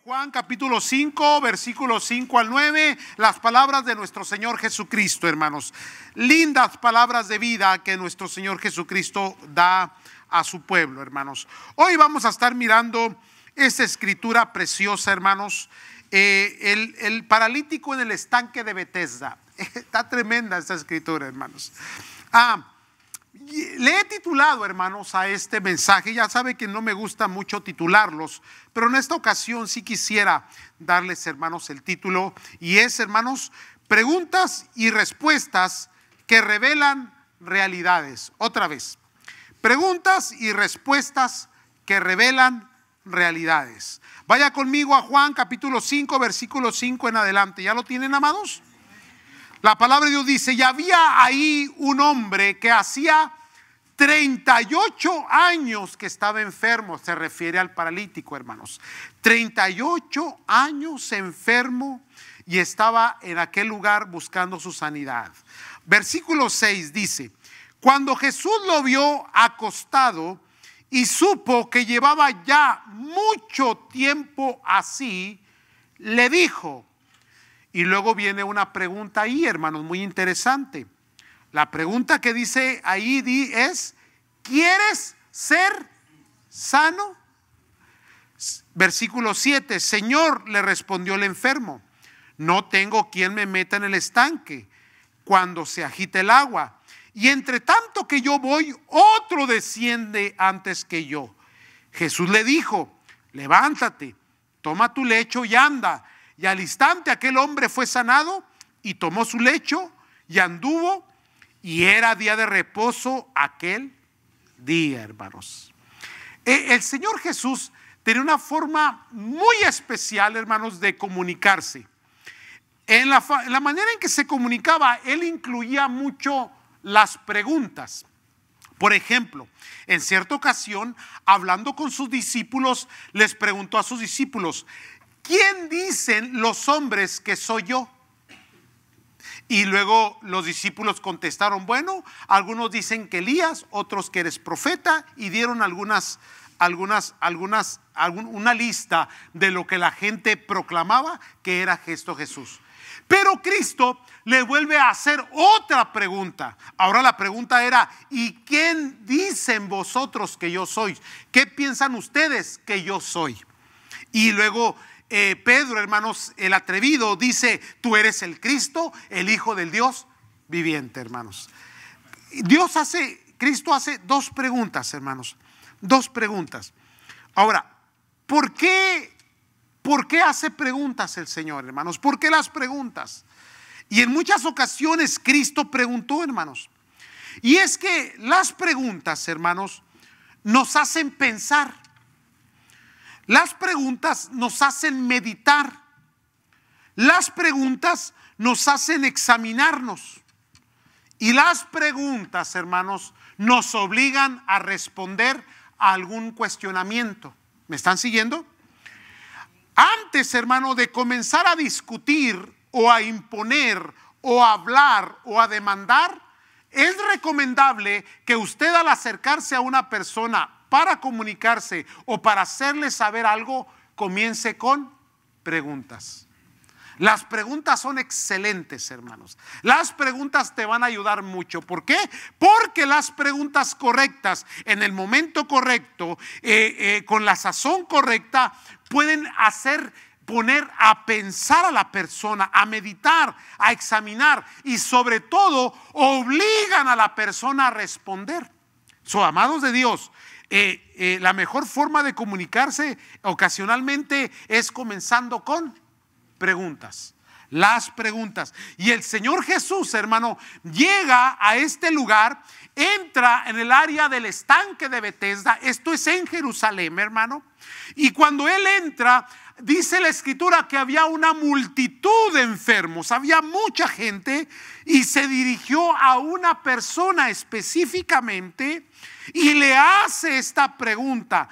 Juan capítulo 5, versículos 5 al 9, las palabras de nuestro Señor Jesucristo, hermanos. Lindas palabras de vida que nuestro Señor Jesucristo da a su pueblo, hermanos. Hoy vamos a estar mirando esta escritura preciosa, hermanos. El paralítico en el estanque de Betesda. Está tremenda esta escritura, hermanos. Le he titulado, hermanos, a este mensaje. Ya sabe que no me gusta mucho titularlos, pero en esta ocasión sí quisiera darles, hermanos, el título. Y es, hermanos, preguntas y respuestas que revelan realidades. Otra vez, preguntas y respuestas que revelan realidades. Vaya conmigo a Juan capítulo 5, versículo 5 en adelante. ¿Ya lo tienen, amados? La palabra de Dios dice: y había ahí un hombre que hacía 38 años que estaba enfermo. Se refiere al paralítico, hermanos. 38 años enfermo y estaba en aquel lugar buscando su sanidad. Versículo 6 dice: cuando Jesús lo vio acostado y supo que llevaba ya mucho tiempo así, le dijo. Y luego viene una pregunta ahí, hermanos, muy interesante. La pregunta que dice ahí es: ¿quieres ser sano? Versículo 7: Señor, le respondió el enfermo, no tengo quien me meta en el estanque cuando se agite el agua. Y entre tanto que yo voy, otro desciende antes que yo. Jesús le dijo: levántate, toma tu lecho y anda. Y al instante aquel hombre fue sanado y tomó su lecho y anduvo, y era día de reposo aquel día, hermanos. El Señor Jesús tenía una forma muy especial, hermanos, de comunicarse. En la manera en que se comunicaba, Él incluía mucho las preguntas. Por ejemplo, en cierta ocasión, hablando con sus discípulos, les preguntó a sus discípulos: ¿quién dicen los hombres que soy yo? Y luego los discípulos contestaron: bueno, algunos dicen que Elías, otros que eres profeta, y dieron una lista de lo que la gente proclamaba que era Jesús. Pero Cristo le vuelve a hacer otra pregunta. Ahora la pregunta era: ¿y quién dicen vosotros que yo soy? ¿Qué piensan ustedes que yo soy? Y luego Pedro, hermanos, el atrevido, dice: tú eres el Cristo, el Hijo del Dios viviente, hermanos. Cristo hace dos preguntas, hermanos. Dos preguntas. Ahora, ¿por qué hace preguntas el Señor, hermanos? ¿Por qué las preguntas? Y en muchas ocasiones Cristo preguntó, hermanos. Y es que las preguntas, hermanos, nos hacen pensar. Las preguntas nos hacen meditar. Las preguntas nos hacen examinarnos. Y las preguntas, hermanos, nos obligan a responder a algún cuestionamiento. ¿Me están siguiendo? Antes, hermano, de comenzar a discutir o a imponer o a hablar o a demandar, es recomendable que usted, al acercarse a una persona para comunicarse o para hacerle saber algo, comience con preguntas. Las preguntas son excelentes, hermanos. Las preguntas te van a ayudar mucho. ¿Por qué? Porque las preguntas correctas, en el momento correcto, con la sazón correcta, pueden poner a pensar a la persona, a meditar, a examinar, y sobre todo obligan a la persona a responder. Amados de Dios, la mejor forma de comunicarse ocasionalmente es comenzando con preguntas. Las preguntas. Y el Señor Jesús, hermano, llega a este lugar, entra en el área del estanque de Betesda. Esto es en Jerusalén, hermano. Y cuando Él entra, dice la escritura que había una multitud de enfermos, había mucha gente, y se dirigió a una persona específicamente y le hace esta pregunta: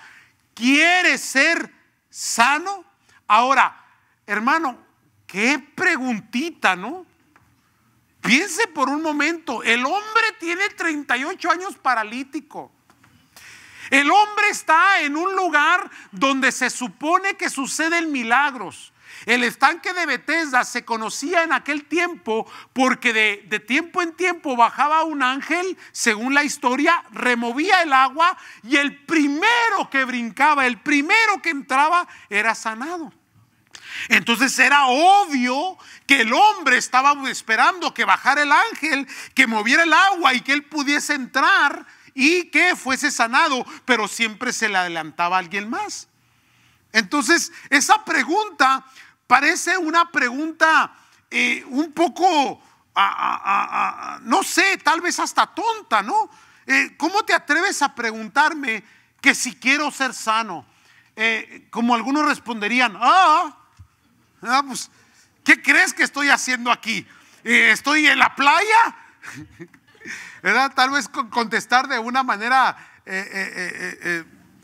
¿quieres ser sano? Ahora, hermano, qué preguntita, ¿no? Piense por un momento, el hombre tiene 38 años paralítico. El hombre está en un lugar donde se supone que suceden milagros. El estanque de Betesda se conocía en aquel tiempo porque de tiempo en tiempo bajaba un ángel, según la historia, removía el agua y el primero que brincaba, el primero que entraba era sanado. Entonces era obvio que el hombre estaba esperando que bajara el ángel, que moviera el agua y que él pudiese entrar y que fuese sanado, pero siempre se le adelantaba a alguien más. Entonces esa pregunta parece una pregunta un poco, no sé, tal vez hasta tonta, ¿no? ¿Cómo te atreves a preguntarme que si quiero ser sano? Como algunos responderían, pues, ¿qué crees que estoy haciendo aquí? ¿Estoy en la playa? ¿Verdad? Tal vez contestar de una manera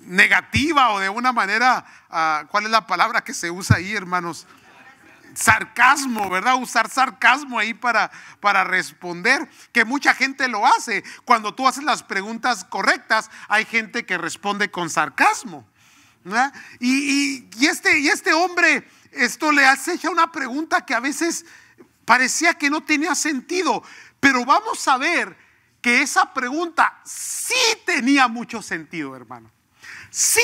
negativa o de una manera, ¿cuál es la palabra que se usa ahí, hermanos? Sarcasmo, ¿verdad? Usar sarcasmo ahí para responder, que mucha gente lo hace. Cuando tú haces las preguntas correctas, hay gente que responde con sarcasmo, ¿verdad? Y este hombre, esto le hace ya una pregunta que a veces parecía que no tenía sentido, pero vamos a ver que esa pregunta sí tenía mucho sentido, hermano. Sí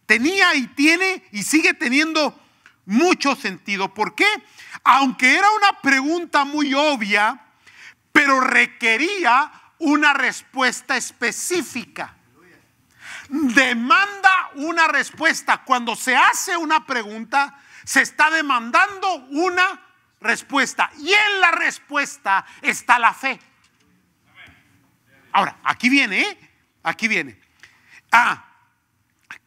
tenía y tiene y sigue teniendo mucho sentido. ¿Por qué? Aunque era una pregunta muy obvia, pero requería una respuesta específica. Demanda una respuesta. Cuando se hace una pregunta, se está demandando una respuesta. Y en la respuesta está la fe. Ahora, aquí viene, aquí viene.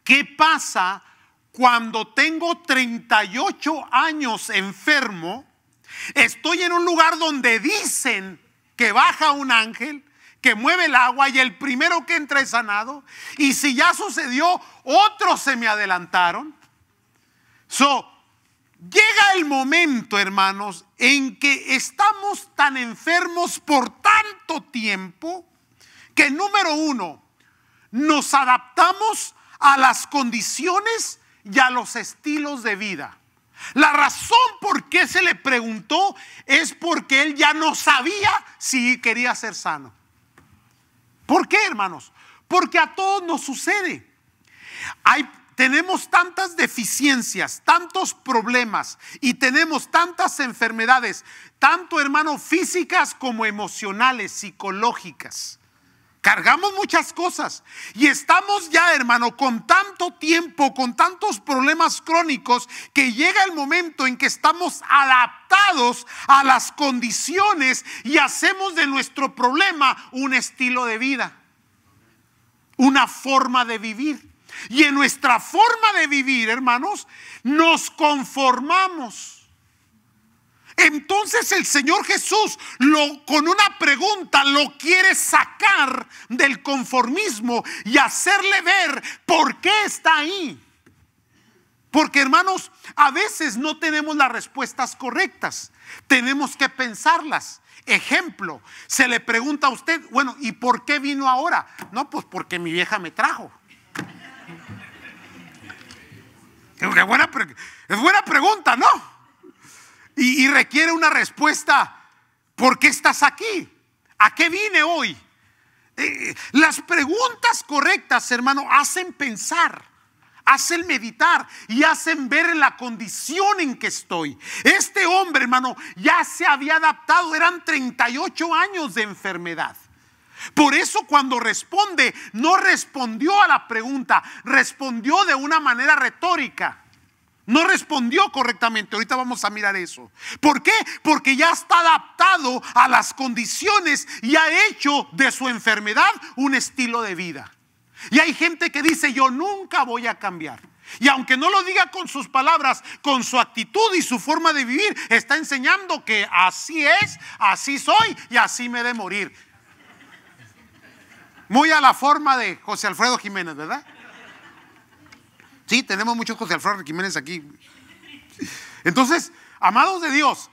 ¿Qué pasa cuando tengo 38 años enfermo? Estoy en un lugar donde dicen que baja un ángel, que mueve el agua y el primero que entra es sanado. Y si ya sucedió, otros se me adelantaron. Llega el momento, hermanos, en que estamos tan enfermos por tanto tiempo que, número uno, nos adaptamos a las condiciones y a los estilos de vida. La razón por qué se le preguntó es porque él ya no sabía si quería ser sano. ¿Por qué, hermanos? Porque a todos nos sucede. Tenemos tantas deficiencias, tantos problemas y tenemos tantas enfermedades, tanto, hermano, físicas como emocionales, psicológicas. Cargamos muchas cosas y estamos ya, hermano, con tanto tiempo, con tantos problemas crónicos, que llega el momento en que estamos adaptados a las condiciones y hacemos de nuestro problema un estilo de vida, una forma de vivir. Y en nuestra forma de vivir, hermanos, nos conformamos. Entonces el Señor Jesús con una pregunta lo quiere sacar del conformismo y hacerle ver por qué está ahí. Porque, hermanos, a veces no tenemos las respuestas correctas, tenemos que pensarlas. Ejemplo, se le pregunta a usted, bueno, ¿y por qué vino ahora? No, pues porque mi vieja me trajo. Es buena pregunta, ¿no? Y requiere una respuesta. ¿Por qué estás aquí? ¿A qué vine hoy? Las preguntas correctas, hermano, hacen pensar, hacen meditar y hacen ver la condición en que estoy. Este hombre, hermano, ya se había adaptado. Eran 38 años de enfermedad. Por eso cuando responde, no respondió a la pregunta, respondió de una manera retórica. No respondió correctamente. Ahorita vamos a mirar eso. ¿Por qué? Porque ya está adaptado a las condiciones y ha hecho de su enfermedad un estilo de vida. Y hay gente que dice, yo nunca voy a cambiar. Y aunque no lo diga con sus palabras, con su actitud y su forma de vivir, está enseñando que así es, así soy y así me he de morir. Muy a la forma de José Alfredo Jiménez, ¿verdad? Sí, tenemos muchos José Alfredo Jiménez aquí. Entonces, amados de Dios,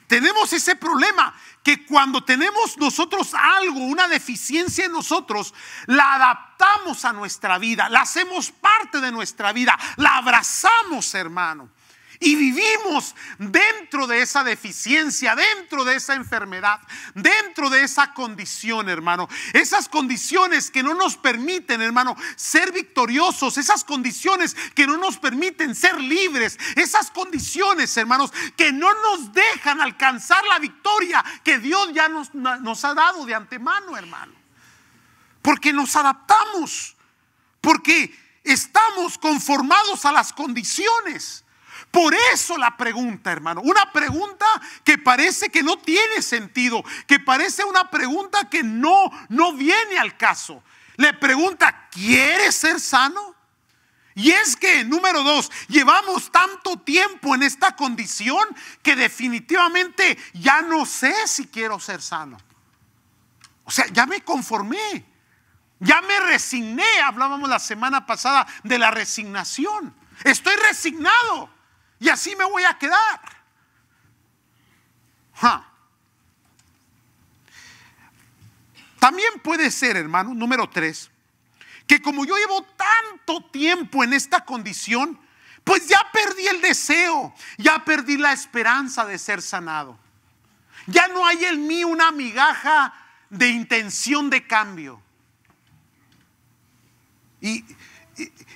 tenemos ese problema que cuando tenemos nosotros algo, una deficiencia en nosotros, la adaptamos a nuestra vida, la hacemos parte de nuestra vida, la abrazamos, hermano. Y vivimos dentro de esa deficiencia, dentro de esa enfermedad, dentro de esa condición, hermano. Esas condiciones que no nos permiten, hermano, ser victoriosos. Esas condiciones que no nos permiten ser libres. Esas condiciones, hermanos, que no nos dejan alcanzar la victoria que Dios ya nos ha dado de antemano, hermano. Porque nos adaptamos. Porque estamos conformados a las condiciones. Por eso la pregunta, hermano, una pregunta que parece que no tiene sentido, que parece una pregunta que no viene al caso. Le pregunta, ¿quieres ser sano? Y es que, número 2, llevamos tanto tiempo en esta condición que definitivamente ya no sé si quiero ser sano. O sea, ya me conformé, ya me resigné. Hablábamos la semana pasada de la resignación. Estoy resignado. Y así me voy a quedar. También puede ser, hermano, número 3, que como yo llevo tanto tiempo en esta condición, pues ya perdí el deseo, ya perdí la esperanza de ser sanado. Ya no hay en mí una migaja de intención de cambio. Y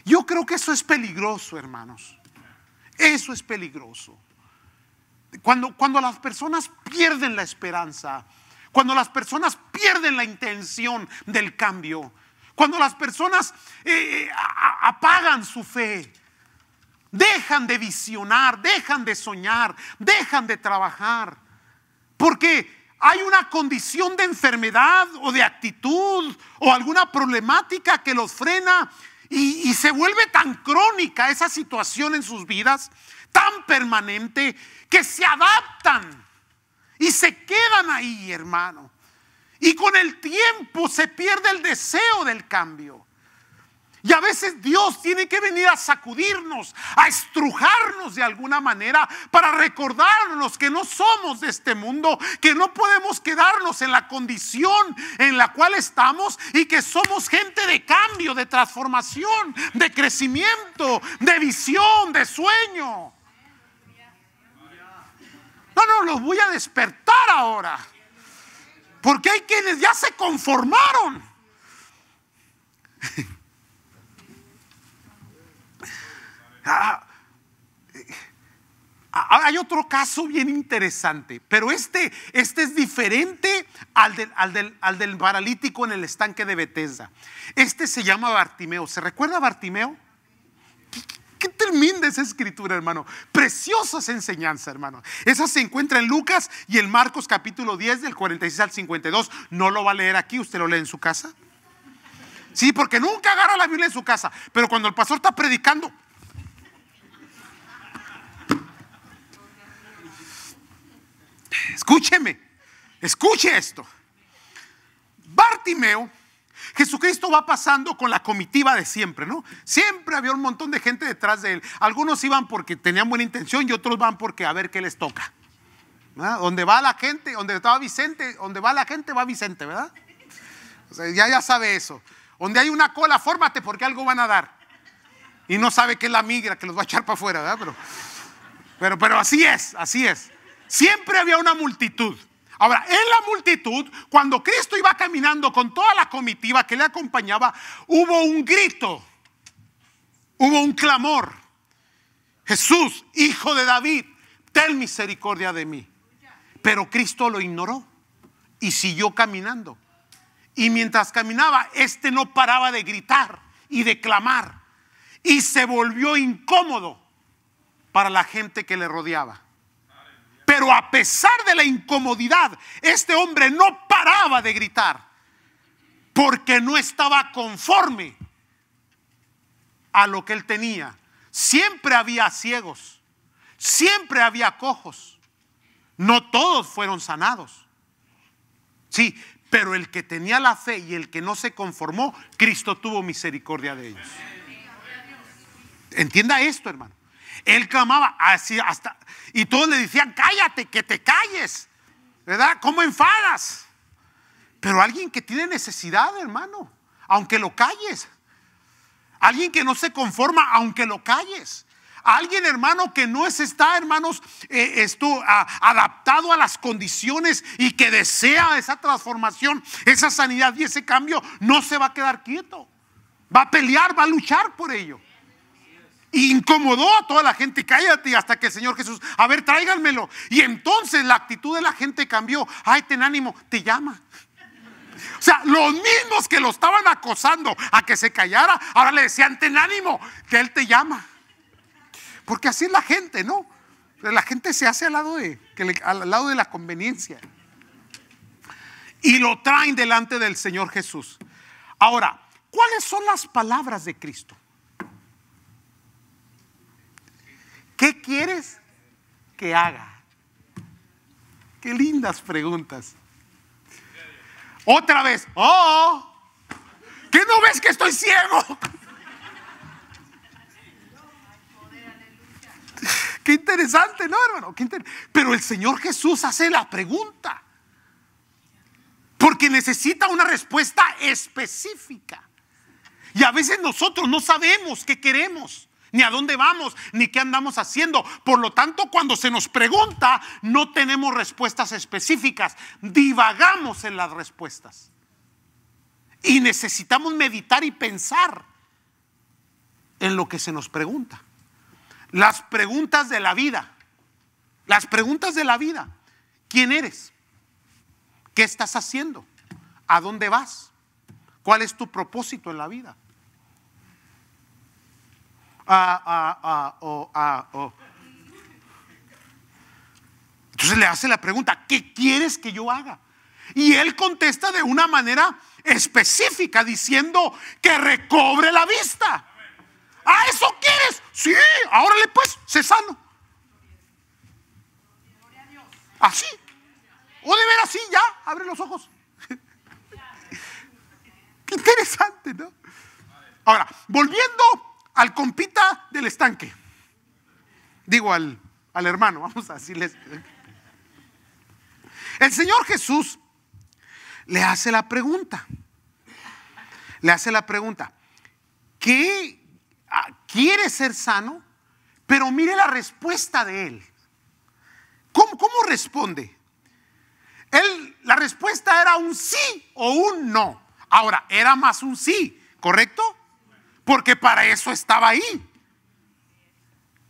yo creo que eso es peligroso, hermanos. Eso es peligroso. Cuando las personas pierden la esperanza, cuando las personas pierden la intención del cambio, cuando las personas apagan su fe, dejan de visionar, dejan de soñar, dejan de trabajar, porque hay una condición de enfermedad o de actitud o alguna problemática que los frena. Y se vuelve tan crónica esa situación en sus vidas, tan permanente, que se adaptan y se quedan ahí, hermano. Y con el tiempo se pierde el deseo del cambio. Y a veces Dios tiene que venir a sacudirnos, a estrujarnos de alguna manera para recordarnos que no somos de este mundo, que no podemos quedarnos en la condición en la cual estamos y que somos gente de cambio, de transformación, de crecimiento, de visión, de sueño. No, los voy a despertar ahora, porque hay quienes ya se conformaron. Hay otro caso bien interesante, pero este es diferente al del paralítico en el estanque de Betesda. Este se llama Bartimeo. ¿Se recuerda a Bartimeo? ¿Qué tremenda esa escritura, hermano? Preciosa esa enseñanza, hermano. Esa se encuentra en Lucas y en Marcos capítulo 10 del 46 al 52. No lo va a leer aquí, usted lo lee en su casa. Sí, porque nunca agarra la Biblia en su casa, pero cuando el pastor está predicando, escúcheme, escuche esto. Bartimeo, Jesucristo va pasando con la comitiva de siempre, ¿no? Siempre había un montón de gente detrás de él. Algunos iban porque tenían buena intención y otros van porque a ver qué les toca. ¿Verdad? Donde va la gente, donde estaba Vicente, donde va la gente va Vicente, ¿verdad? O sea, ya sabe eso. Donde hay una cola, fórmate porque algo van a dar. Y no sabe que es la migra que los va a echar para afuera, ¿verdad? Pero así es, así es. Siempre había una multitud. Ahora, en la multitud, cuando Cristo iba caminando con toda la comitiva que le acompañaba, hubo un grito, hubo un clamor: Jesús, hijo de David, ten misericordia de mí. Pero Cristo lo ignoró y siguió caminando. Y mientras caminaba, no paraba de gritar y de clamar, y se volvió incómodo para la gente que le rodeaba. Pero a pesar de la incomodidad, este hombre no paraba de gritar, porque no estaba conforme a lo que él tenía. Siempre había ciegos, siempre había cojos. No todos fueron sanados. Sí, pero el que tenía la fe y el que no se conformó, Cristo tuvo misericordia de ellos. Entienda esto, hermano. Él clamaba así hasta, y todos le decían, cállate, que te calles, ¿verdad? ¿Cómo enfadas? Pero alguien que tiene necesidad, hermano, aunque lo calles. Alguien que no se conforma, aunque lo calles. Alguien, hermano, que no está, hermanos, adaptado a las condiciones y que desea esa transformación, esa sanidad y ese cambio, no se va a quedar quieto. Va a pelear, va a luchar por ello. Y incomodó a toda la gente, cállate, hasta que el Señor Jesús, a ver, tráiganmelo. Y entonces la actitud de la gente cambió. Ay, ten ánimo, te llama. O sea, los mismos que lo estaban acosando a que se callara, ahora le decían, ten ánimo, que Él te llama. Porque así es la gente, ¿no? La gente se hace al lado de la conveniencia. Y lo traen delante del Señor Jesús. Ahora, ¿cuáles son las palabras de Cristo? ¿Qué quieres que haga? Qué lindas preguntas. Otra vez, ¿qué no ves que estoy ciego? Qué interesante, ¿no, hermano? Pero el Señor Jesús hace la pregunta porque necesita una respuesta específica. Y a veces nosotros no sabemos qué queremos, ni a dónde vamos, ni qué andamos haciendo. Por lo tanto, cuando se nos pregunta, no tenemos respuestas específicas. Divagamos en las respuestas. Y necesitamos meditar y pensar en lo que se nos pregunta. Las preguntas de la vida. Las preguntas de la vida. ¿Quién eres? ¿Qué estás haciendo? ¿A dónde vas? ¿Cuál es tu propósito en la vida? Entonces le hace la pregunta, ¿qué quieres que yo haga? Y él contesta de una manera específica, diciendo que recobre la vista. ¿Ah, eso quieres? Sí, órale pues, sé sano. Así. O de ver así, ya, abre los ojos. Qué interesante, ¿no? Ahora, volviendo al compita del estanque. Digo al hermano, vamos a decirles. El Señor Jesús le hace la pregunta. Le hace la pregunta. ¿Qué quiere ser sano? Pero mire la respuesta de él. ¿Cómo responde? La respuesta era un sí o un no. Ahora, era más un sí, ¿correcto? Porque para eso estaba ahí.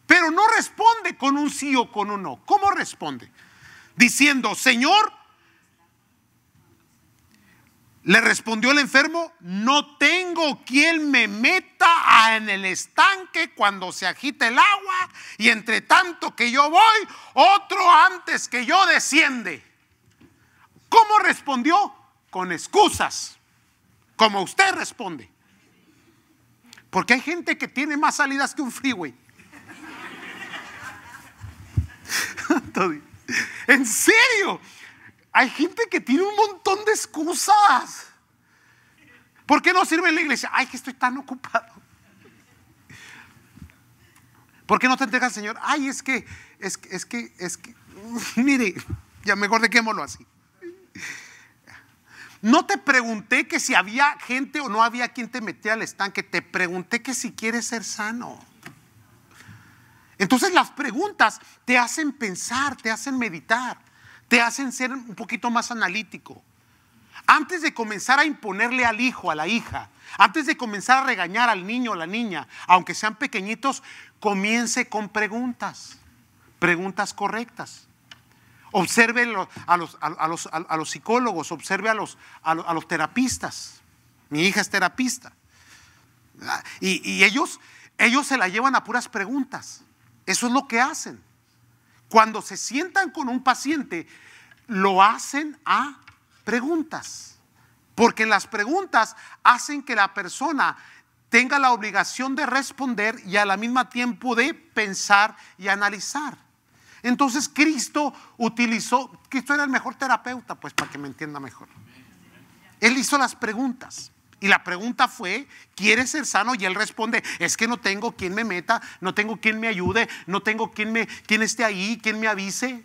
Pero no responde con un sí o con un no. ¿Cómo responde? Diciendo, Señor, le respondió el enfermo, no tengo quien me meta en el estanque cuando se agita el agua, y entre tanto que yo voy, otro antes que yo desciende. ¿Cómo respondió? Con excusas, como usted responde. Porque hay gente que tiene más salidas que un freeway. En serio, hay gente que tiene un montón de excusas. ¿Por qué no sirve en la iglesia? Ay, que estoy tan ocupado. ¿Por qué no te entregas al Señor? Ay, es que mire, ya mejor dejémoslo así. No te pregunté que si había gente o no había quien te metiera al estanque. Te pregunté que si quieres ser sano. Entonces las preguntas te hacen pensar, te hacen meditar, te hacen ser un poquito más analítico. Antes de comenzar a imponerle al hijo, a la hija, antes de comenzar a regañar al niño o la niña, aunque sean pequeñitos, comience con preguntas correctas. Observe a los psicólogos, observe a los terapistas. Mi hija es terapista. Y ellos se la llevan a puras preguntas. Eso es lo que hacen. Cuando se sientan con un paciente, lo hacen a preguntas. Porque las preguntas hacen que la persona tenga la obligación de responder y a la misma tiempo de pensar y analizar. Entonces Cristo era el mejor terapeuta, pues para que me entienda mejor. Él hizo las preguntas Y la pregunta fue, ¿quieres ser sano? Y él responde, es que no tengo quien me meta, no tengo quien me ayude, no tengo quien esté ahí, quien me avise.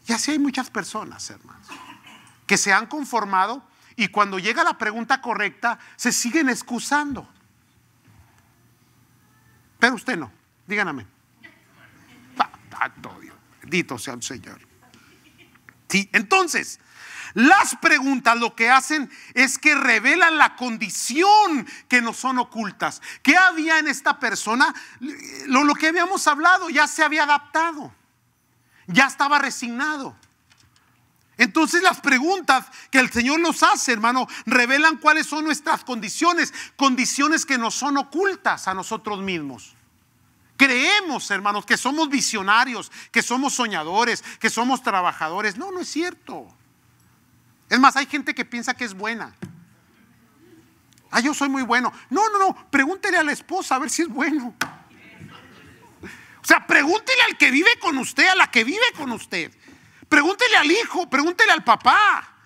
Y así hay muchas personas, hermanos, que se han conformado y cuando llega la pregunta correcta se siguen excusando. Pero usted no, digan amén. Bendito sea el Señor. Sí, entonces, las preguntas lo que hacen es que revelan la condición que nos son ocultas. ¿Qué había en esta persona? Lo que habíamos hablado, ya se había adaptado, ya estaba resignado. Entonces las preguntas que el Señor nos hace, hermano, revelan cuáles son nuestras condiciones, condiciones que nos son ocultas a nosotros mismos. Creemos, hermanos, que somos visionarios, que somos soñadores, que somos trabajadores. No, no es cierto. Es más, hay gente que piensa que es buena. Yo soy muy bueno. No, pregúntele a la esposa a ver si es bueno. O sea, pregúntele al que vive con usted, a la que vive con usted. Pregúntele al hijo, pregúntele al papá.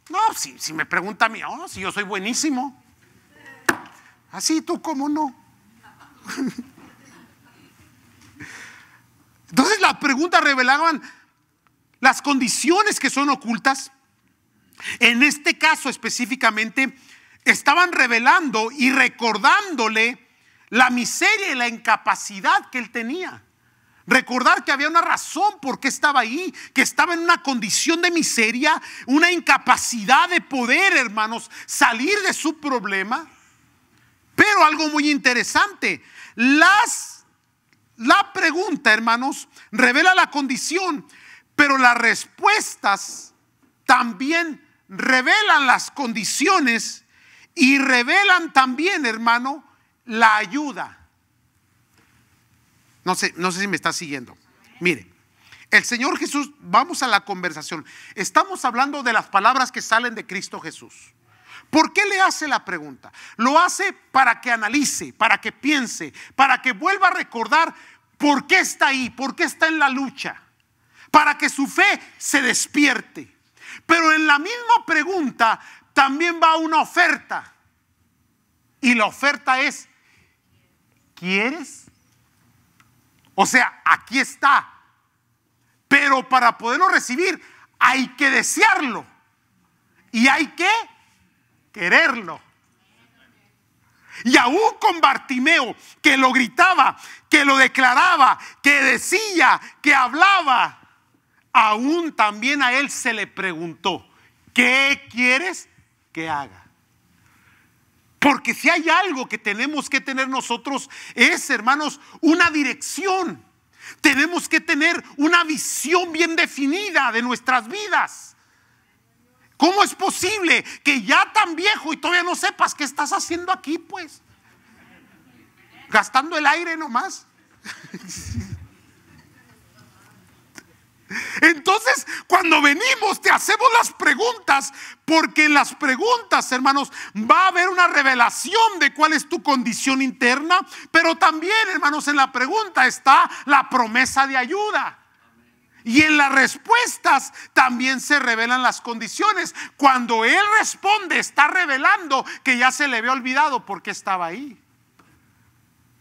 No, si me pregunta a mí, si yo soy buenísimo. Así tú, ¿cómo no? Entonces las preguntas revelaban las condiciones que son ocultas. En este caso específicamente estaban revelando y recordándole la miseria y la incapacidad que él tenía. Recordar que había una razón por qué estaba ahí, que estaba en una condición de miseria, una incapacidad de poder, hermanos, salir de su problema. Pero algo muy interesante, la pregunta, hermanos, revela la condición, pero las respuestas también revelan las condiciones y revelan también, hermano, la ayuda. No sé si me está siguiendo. Mire, el Señor Jesús, vamos a la conversación. Estamos hablando de las palabras que salen de Cristo Jesús. ¿Por qué le hace la pregunta? Lo hace para que analice, para que piense, para que vuelva a recordar por qué está ahí, por qué está en la lucha, para que su fe se despierte. Pero en la misma pregunta también va una oferta. Y la oferta es, ¿quieres? O sea, aquí está. Pero para poderlo recibir hay que desearlo. Y hay que quererlo. Y aún con Bartimeo, que lo gritaba, que lo declaraba, que decía, que hablaba, aún también a él se le preguntó, ¿qué quieres que haga? Porque si hay algo que tenemos que tener nosotros es, hermanos, una dirección. Tenemos que tener una visión bien definida de nuestras vidas. ¿Cómo es posible que ya tan viejo y todavía no sepas qué estás haciendo aquí, pues? Gastando el aire nomás. Entonces, cuando venimos, te hacemos las preguntas, porque en las preguntas, hermanos, va a haber una revelación de cuál es tu condición interna, pero también, hermanos, en la pregunta está la promesa de ayuda. Y en las respuestas también se revelan las condiciones. Cuando él responde, está revelando que ya se le había olvidado por qué estaba ahí.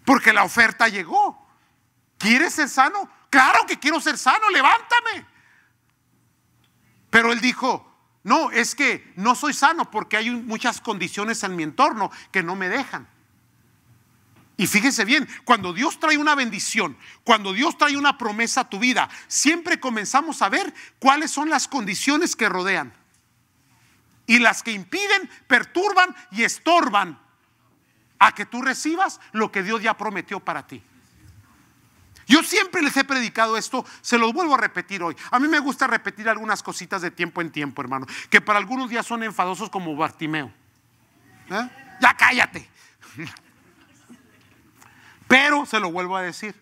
Porque la oferta llegó. ¿Quieres ser sano? Claro que quiero ser sano, levántame. Pero él dijo, no, es que no soy sano porque hay muchas condiciones en mi entorno que no me dejan. Y fíjese bien, cuando Dios trae una bendición, cuando Dios trae una promesa a tu vida, siempre comenzamos a ver cuáles son las condiciones que rodean y las que impiden, perturban y estorban a que tú recibas lo que Dios ya prometió para ti. Yo siempre les he predicado esto, se los vuelvo a repetir hoy. A mí me gusta repetir algunas cositas de tiempo en tiempo, hermano, que para algunos días son enfadosos, como Bartimeo. Ya cállate. Pero se lo vuelvo a decir,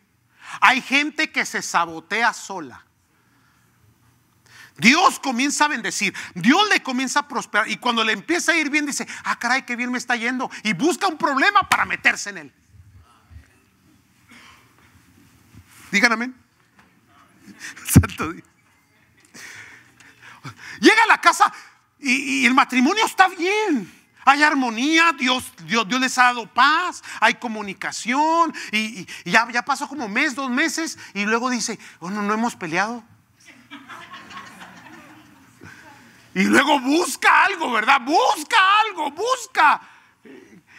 hay gente que se sabotea sola. Dios comienza a bendecir, Dios le comienza a prosperar, y cuando le empieza a ir bien dice, caray, qué bien me está yendo, y busca un problema para meterse en él. Digan amén. Santo Dios. Llega a la casa, y el matrimonio está bien. Hay armonía, Dios les ha dado paz, hay comunicación. Y ya pasó como mes, 2 meses. Y luego dice, oh, no hemos peleado. Y luego busca algo, ¿verdad? Busca algo, busca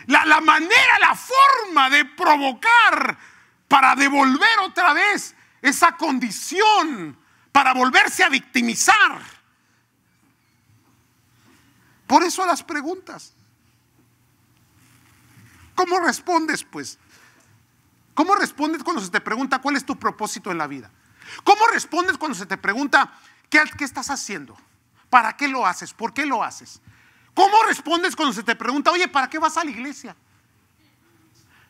la manera, la forma de provocar para devolver otra vez esa condición, para volverse a victimizar. Por eso las preguntas. ¿Cómo respondes, pues? ¿Cómo respondes cuando se te pregunta cuál es tu propósito en la vida? ¿Cómo respondes cuando se te pregunta qué estás haciendo? ¿Para qué lo haces? ¿Por qué lo haces? ¿Cómo respondes cuando se te pregunta, oye, ¿para qué vas a la iglesia?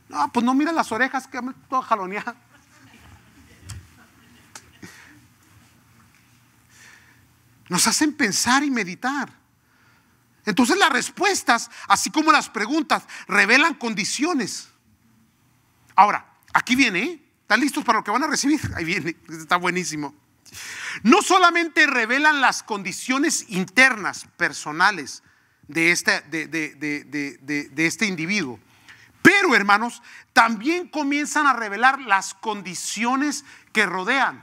No, pues no, mira las orejas que me toda jaloneada. Nos hacen pensar y meditar. Entonces las respuestas, así como las preguntas, revelan condiciones. Ahora, aquí viene, ¿eh? ¿Están listos para lo que van a recibir? Ahí viene, está buenísimo. No solamente revelan las condiciones internas, personales de este individuo, pero, hermanos, también comienzan a revelar las condiciones que rodean.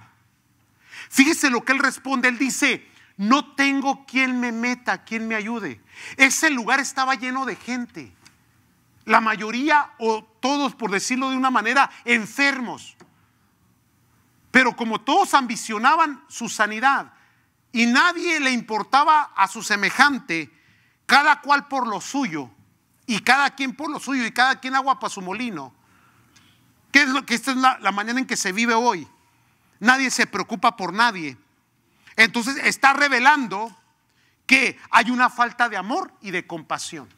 Fíjese lo que él responde. Él dice, no tengo quien me meta, quien me ayude. Ese lugar estaba lleno de gente. La mayoría, o todos, por decirlo de una manera, enfermos. Pero como todos ambicionaban su sanidad y nadie le importaba a su semejante, cada cual por lo suyo, y cada quien por lo suyo, y cada quien agua para su molino. ¿Qué es lo que esta es la manera en que se vive hoy? Nadie se preocupa por nadie. Entonces está revelando que hay una falta de amor y de compasión.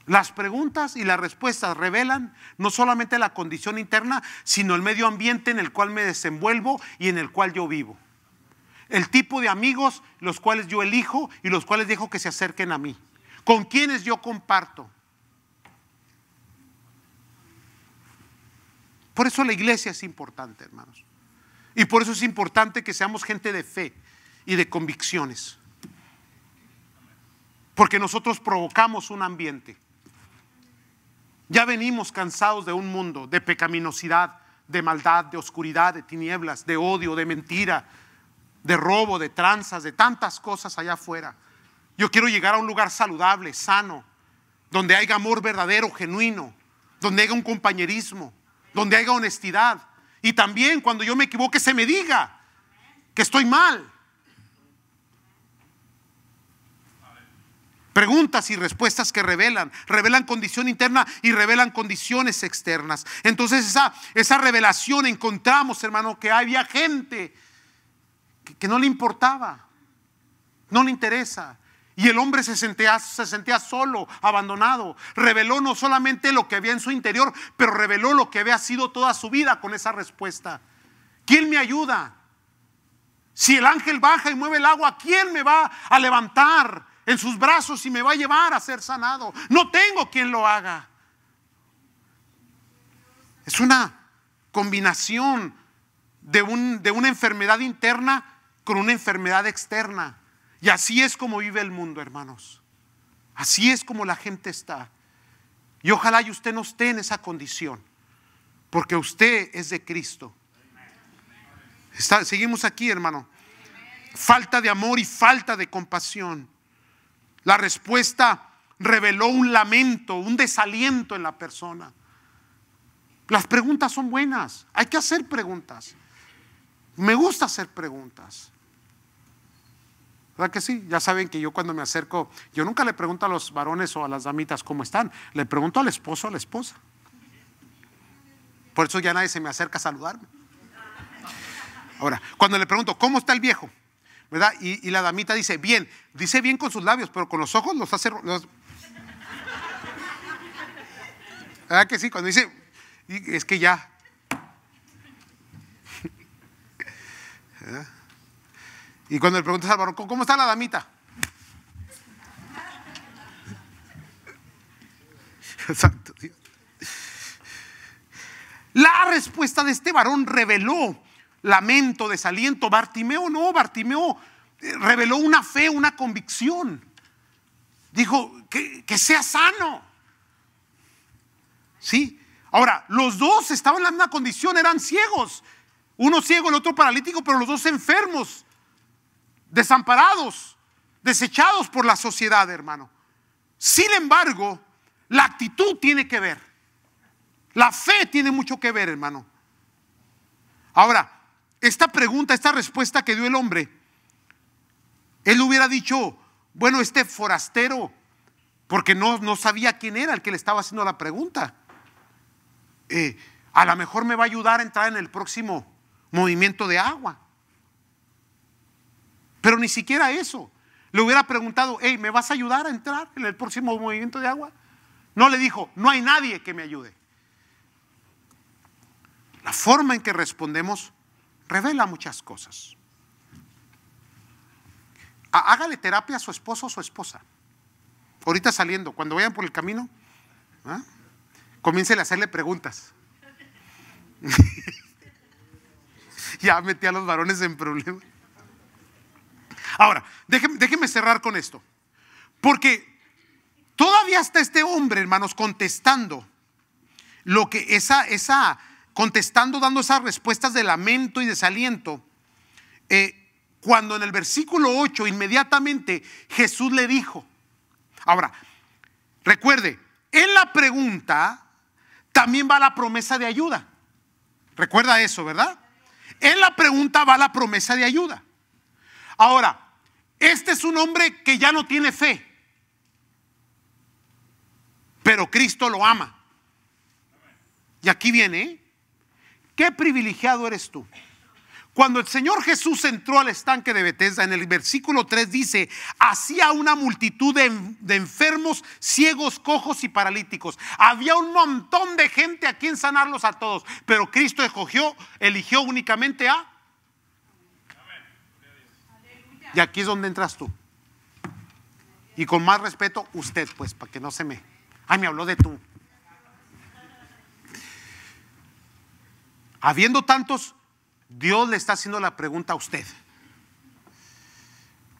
Las preguntas y las respuestas revelan no solamente la condición interna, sino el medio ambiente en el cual me desenvuelvo y en el cual yo vivo. El tipo de amigos los cuales yo elijo y los cuales dejo que se acerquen a mí. Con quienes yo comparto. Por eso la iglesia es importante, hermanos. Y por eso es importante que seamos gente de fe y de convicciones. Porque nosotros provocamos un ambiente. Ya venimos cansados de un mundo de pecaminosidad, de maldad, de oscuridad, de tinieblas, de odio, de mentira, de robo, de tranzas, de tantas cosas allá afuera. Yo quiero llegar a un lugar saludable, sano, donde haya amor verdadero, genuino, donde haya un compañerismo, donde haya honestidad. Y también cuando yo me equivoque se me diga que estoy mal. Preguntas y respuestas que revelan condición interna y revelan condiciones externas. Entonces esa revelación encontramos, hermano, que había gente que no le importaba, no le interesa. Y el hombre se sentía solo, abandonado. Reveló no solamente lo que había en su interior, pero reveló lo que había sido toda su vida con esa respuesta. ¿Quién me ayuda? Si el ángel baja y mueve el agua, ¿quién me va a levantar en sus brazos y me va a llevar a ser sanado? No tengo quien lo haga. Es una combinación de una enfermedad interna con una enfermedad externa. Y así es como vive el mundo, hermanos. Así es como la gente está. Y ojalá y usted no esté en esa condición, porque usted es de Cristo. Seguimos aquí, hermano. Falta de amor y falta de compasión. La respuesta reveló un lamento, un desaliento en la persona. Las preguntas son buenas. Hay que hacer preguntas. Me gusta hacer preguntas. ¿Verdad que sí? Ya saben que yo cuando me acerco, yo nunca le pregunto a los varones o a las damitas cómo están. Le pregunto al esposo o a la esposa. Por eso ya nadie se me acerca a saludarme. Ahora, cuando le pregunto, ¿cómo está el viejo? ¿Verdad? Y la damita dice bien con sus labios, pero con los ojos los hace... ¿Verdad que sí? Cuando dice, es que ya... ¿verdad? Y cuando le preguntas al varón, ¿cómo está la damita? Santo Dios. La respuesta de este varón reveló lamento, desaliento. Bartimeo reveló una fe, una convicción. Dijo que sea sano. ¿Sí? Ahora, los dos estaban en la misma condición, eran ciegos. Uno ciego, el otro paralítico, pero los dos enfermos, desamparados, desechados por la sociedad, hermano. Sin embargo, la actitud tiene que ver. La fe tiene mucho que ver, hermano. Ahora, esta pregunta, esta respuesta que dio el hombre, él hubiera dicho, bueno, este forastero, porque no sabía quién era el que le estaba haciendo la pregunta. A lo mejor me va a ayudar a entrar en el próximo movimiento de agua. Pero ni siquiera eso. Le hubiera preguntado, hey, ¿me vas a ayudar a entrar en el próximo movimiento de agua? No, le dijo, no hay nadie que me ayude. La forma en que respondemos revela muchas cosas. Hágale terapia a su esposo o su esposa. Ahorita saliendo, cuando vayan por el camino, comiéncele a hacerle preguntas. Ya metí a los varones en problemas. Ahora, déjeme cerrar con esto. Porque todavía está este hombre, hermanos, contestando lo que contestando, dando esas respuestas de lamento y desaliento. Cuando en el versículo 8 inmediatamente Jesús le dijo. Ahora, recuerde, en la pregunta también va la promesa de ayuda. Recuerda eso, ¿verdad? En la pregunta va la promesa de ayuda. Ahora, este es un hombre que ya no tiene fe, pero Cristo lo ama. Y aquí viene, ¿eh? Qué privilegiado eres tú. Cuando el Señor Jesús entró al estanque de Betesda, en el versículo 3 dice, hacía una multitud de enfermos, ciegos, cojos y paralíticos. Había un montón de gente a quien sanarlos a todos, pero Cristo eligió únicamente a. Y aquí es donde entras tú. Y con más respeto, usted, pues, para que no se me. Ay, me habló de tú. Habiendo tantos, Dios le está haciendo la pregunta a usted.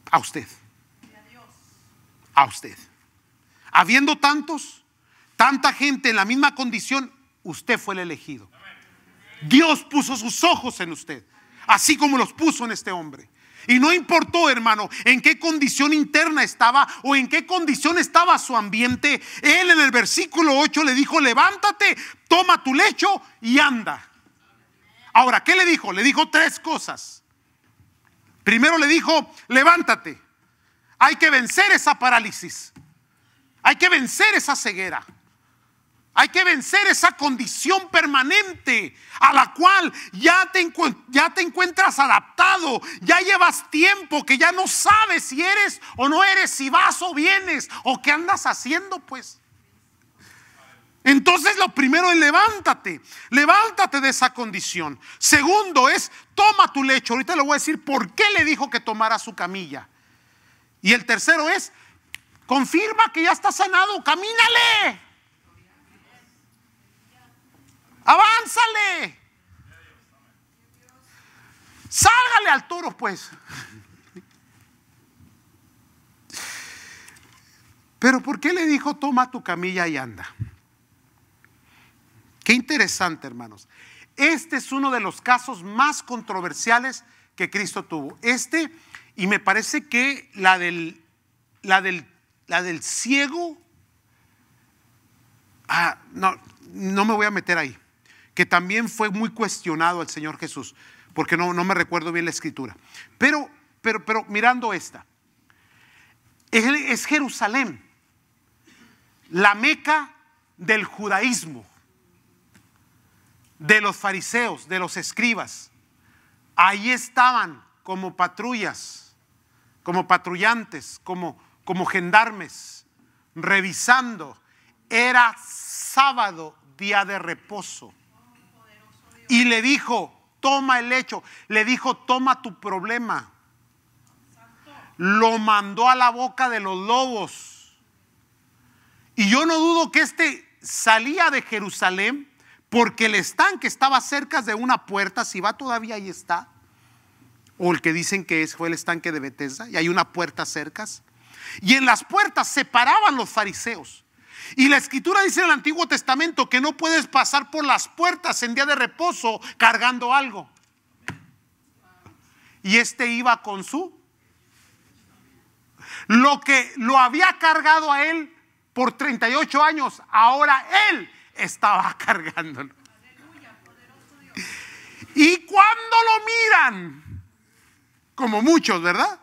A usted. A usted. Habiendo tantos, tanta gente en la misma condición, usted fue el elegido. Dios puso sus ojos en usted, así como los puso en este hombre. Y no importó, hermano, en qué condición interna estaba o en qué condición estaba su ambiente. Él en el versículo 8 le dijo, levántate, toma tu lecho y anda. Ahora, ¿qué le dijo? Le dijo tres cosas. Primero le dijo, levántate. Hay que vencer esa parálisis. Hay que vencer esa ceguera. Hay que vencer esa condición permanente a la cual ya te encuentras adaptado. Ya llevas tiempo que ya no sabes si eres o no eres, si vas o vienes o qué andas haciendo, pues. Entonces lo primero es levántate de esa condición. Segundo es toma tu lecho. Ahorita le voy a decir por qué le dijo que tomara su camilla. Y el tercero es confirma que ya está sanado, camínale, avánzale, sálgale al toro, pues. Pero ¿por qué le dijo toma tu camilla y anda? Qué interesante, hermanos. Este es uno de los casos más controversiales que Cristo tuvo. Y me parece que la del ciego, no me voy a meter ahí, que también fue muy cuestionado al Señor Jesús, porque no me recuerdo bien la escritura. Pero mirando esta, es Jerusalén, la Meca del judaísmo, de los fariseos, de los escribas. Ahí estaban como patrullas, como patrullantes, como gendarmes, revisando. Era sábado, día de reposo. Y le dijo, toma el lecho. Le dijo, toma tu problema. Lo mandó a la boca de los lobos. Y yo no dudo que salía de Jerusalén, porque el estanque estaba cerca de una puerta, si va todavía ahí está. o el que dicen que fue el estanque de Betesda, y hay una puerta cerca. Y en las puertas se paraban los fariseos. Y la escritura dice en el Antiguo Testamento que no puedes pasar por las puertas en día de reposo cargando algo. Y iba con lo que lo había cargado a él por 38 años, ahora él estaba cargándolo. Y cuando lo miran, como muchos, ¿verdad?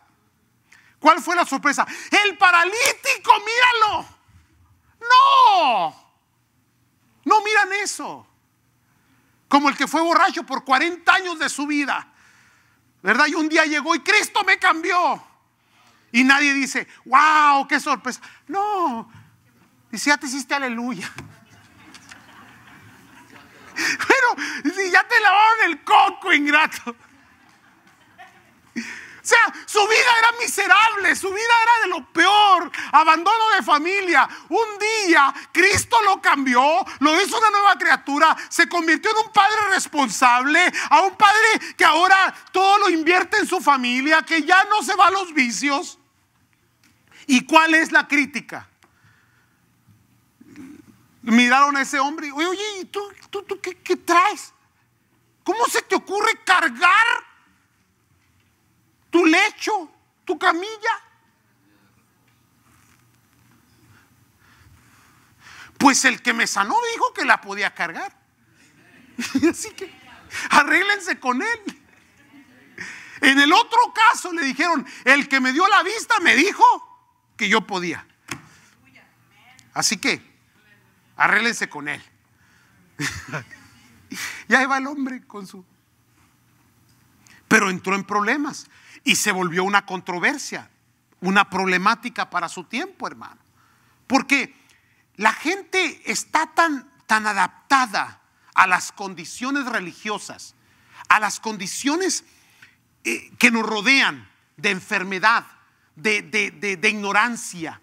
¿Cuál fue la sorpresa? El paralítico, míralo. No miran eso. Como el que fue borracho por 40 años de su vida, ¿verdad? Y un día llegó y Cristo me cambió. Y nadie dice, wow, qué sorpresa. No, dice, ya te hiciste aleluya. Pero si ya te lavaron el coco, ingrato. O sea, su vida era miserable, su vida era de lo peor, abandono de familia. Un día Cristo lo cambió, lo hizo una nueva criatura, se convirtió en un padre responsable, a un padre que ahora todo lo invierte en su familia, que ya no se va a los vicios. ¿Y cuál es la crítica? Miraron a ese hombre y, oye, ¿tú qué traes? ¿Cómo se te ocurre cargar tu lecho, tu camilla? Pues el que me sanó dijo que la podía cargar. Así que arréglense con él. En el otro caso le dijeron, el que me dio la vista me dijo que yo podía. Así que arréglense con él. Y ahí va el hombre con su... Pero entró en problemas y se volvió una controversia, una problemática para su tiempo, hermano. Porque la gente está tan adaptada a las condiciones religiosas, a las condiciones que nos rodean, de enfermedad, de ignorancia,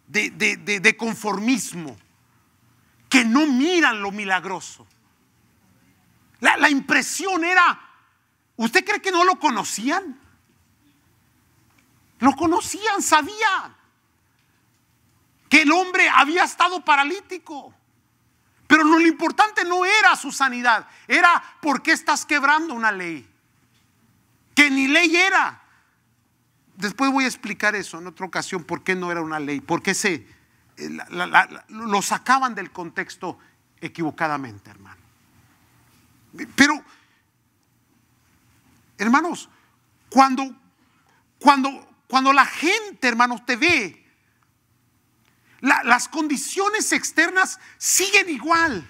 de conformismo, que no miran lo milagroso. La impresión era, ¿usted cree que no lo conocían? Lo conocían, sabían que el hombre había estado paralítico. Pero lo importante no era su sanidad, era por qué estás quebrando una ley que ni ley era. Después voy a explicar eso en otra ocasión, por qué no era una ley, por qué lo sacaban del contexto equivocadamente, hermano. Pero, hermanos, cuando la gente, hermanos, te ve, las condiciones externas siguen igual.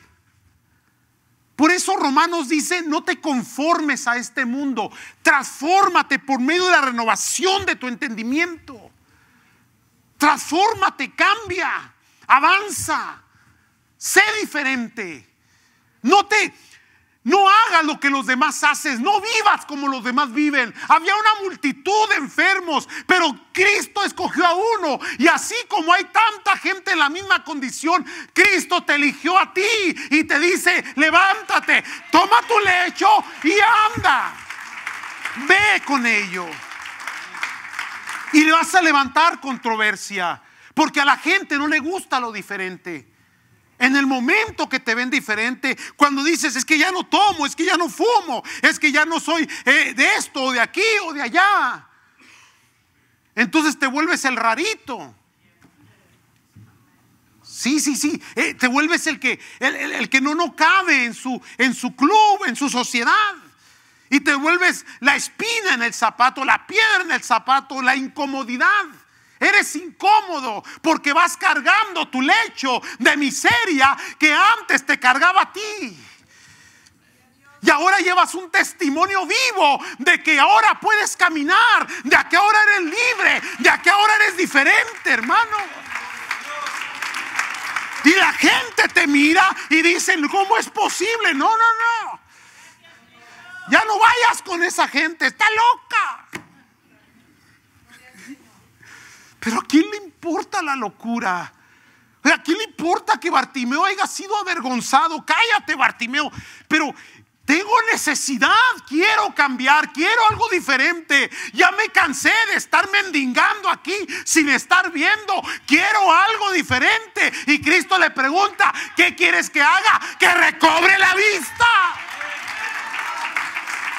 Por eso Romanos dice, no te conformes a este mundo, transfórmate por medio de la renovación de tu entendimiento. Transfórmate, cambia, avanza, sé diferente. No hagas lo que los demás hacen, no vivas como los demás viven. Había una multitud de enfermos, pero Cristo escogió a uno. Y así como hay tanta gente en la misma condición, Cristo te eligió a ti y te dice, levántate, toma tu lecho y anda. Ve con ello. Y le vas a levantar controversia, porque a la gente no le gusta lo diferente. En el momento que te ven diferente, cuando dices, es que ya no tomo, es que ya no fumo, es que ya no soy de esto o de aquí o de allá, entonces te vuelves el rarito. Sí, te vuelves el que no cabe en su club, en su sociedad. Y te vuelves la espina en el zapato, la piedra en el zapato, la incomodidad. Eres incómodo porque vas cargando tu lecho de miseria que antes te cargaba a ti. Y ahora llevas un testimonio vivo de que ahora puedes caminar, de que ahora eres libre, de que ahora eres diferente, hermano. Y la gente te mira y dicen, ¿cómo es posible? No. Ya no vayas con esa gente, está loca. Pero ¿a quién le importa la locura? ¿A quién le importa que Bartimeo haya sido avergonzado? Cállate, Bartimeo. Pero Tengo necesidad, quiero cambiar, quiero algo diferente. Ya me cansé de estar mendigando aquí sin estar viendo. Quiero algo diferente. Y Cristo le pregunta, ¿qué quieres que haga? Que recobre la vista.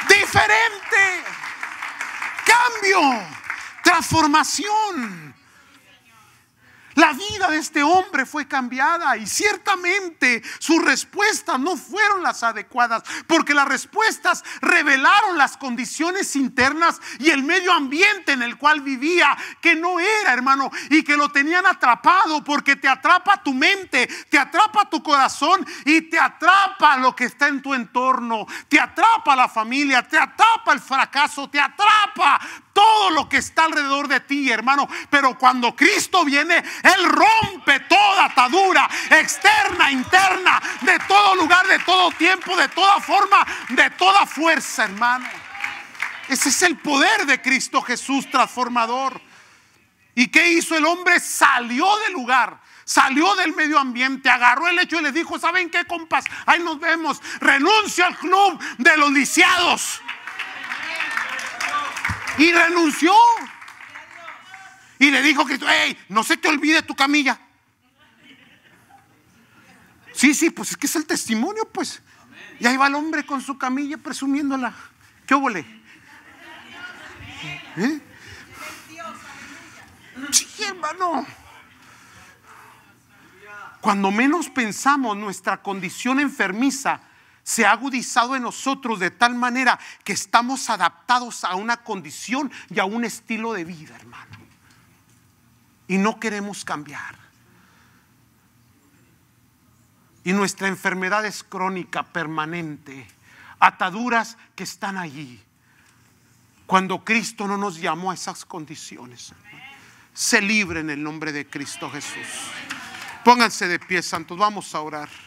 Diferente. Cambio. Transformación. La vida de este hombre fue cambiada y ciertamente sus respuestas no fueron las adecuadas, porque las respuestas revelaron las condiciones internas y el medio ambiente en el cual vivía, que no era, hermano, y que lo tenían atrapado, porque te atrapa tu mente, te atrapa tu corazón y te atrapa lo que está en tu entorno, te atrapa la familia, te atrapa el fracaso, te atrapa todo lo que está alrededor de ti, hermano. Pero cuando Cristo viene, Él rompe toda atadura externa, interna, de todo lugar, de todo tiempo, de toda forma, de toda fuerza, hermano. Ese es el poder de Cristo Jesús transformador. ¿Y qué hizo el hombre? Salió del lugar, salió del medio ambiente, agarró el lecho y les dijo: ¿saben qué, compas? Ahí nos vemos. Renuncio al club de los lisiados. Y renunció. Y le dijo que, hey, no se te olvide tu camilla. Sí, pues es que es el testimonio, pues. Y ahí va el hombre con su camilla presumiéndola. ¿Qué óvole? Sí, hermano. Cuando menos pensamos, nuestra condición enfermiza se ha agudizado en nosotros de tal manera que estamos adaptados a una condición y a un estilo de vida, hermano. Y no queremos cambiar. Y nuestra enfermedad es crónica, permanente. Ataduras que están allí. Cuando Cristo no nos llamó a esas condiciones. Se libre en el nombre de Cristo Jesús. Pónganse de pie, santos. Vamos a orar.